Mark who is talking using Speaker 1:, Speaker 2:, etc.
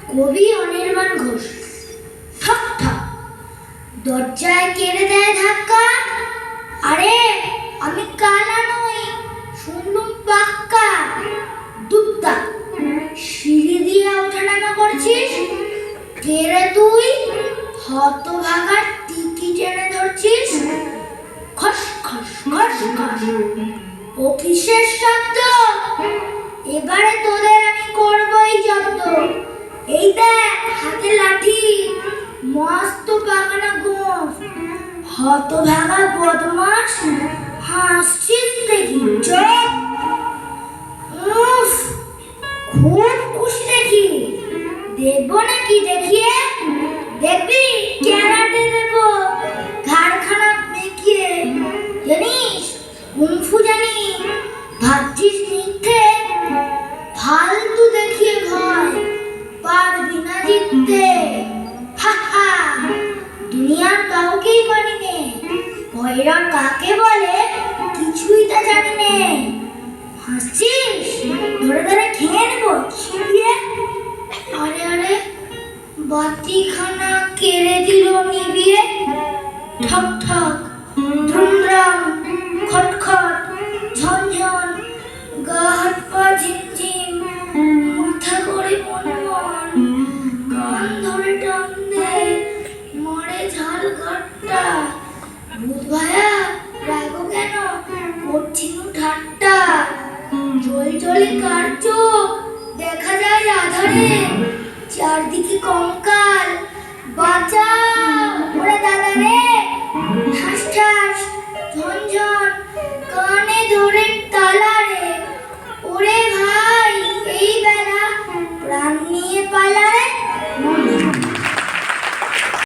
Speaker 1: কবি অনির্বাণ ঘোষ। ঠক ঠক দরজায় কেড়ে দেয় ধাক্কা। আরে আমি কালা নই, শুনলুম পাক্কা। দুপ্তা সিঁড়ি দিয়ে ওঠানামা করছিস? কে রে তুই? হতভাগার টিকি টেনে ধরছিস। খস খস খস খস ও কিসের শব্দ? এবারে তোদের আমি করবই জব্দ। এই দেখ হাতে লাঠি, মস্ত পাকানো গোঁফ। হতভাগা বদমাস, হাসছিস দেখি। চুপ! উফ, খুব খুশি দেখি। দেবো নাকি দেখিয়ে? দেখবি ক্যারাটে দেবো, ঘাড়খানা মেকিয়ে। জানিস কুংফু জানি, ভাবছিস মিথ্যে। ফালতু দেখিয়ে ভয়, পারবি না জিততে। হা হা, দুনিয়ার কাউকেই পারি নে। ভয়রা কাকে বলে কিছুই তা জানি নে। হাসছিস? ধরে ধরে খেয়ে নেবো চিবিয়ে। আরে আরে, বাতিখানা কেড়ে দিল নিবিয়ে। ঠক ঠক ধুমধাম খটখট ঝনঝন, গা হাত পা ঝিমঝিম, মাথা করে মনমন। কান ধরে টান দে, মারে ঝাল ঘাটটা। ভূত ভায়া রাগো কেন, করছিনু ঠাট্টা। জল জলে কার চোখ, দেখা যায় আধারে। চারদিকে কঙ্কাল, বাঁচাও ওরে দাদা রে। ঠাস ঠাস ঝনঝন, কানে ধরে তালা রে। ওরে ভাই এই বেলা প্রাণ নিয়ে পালা।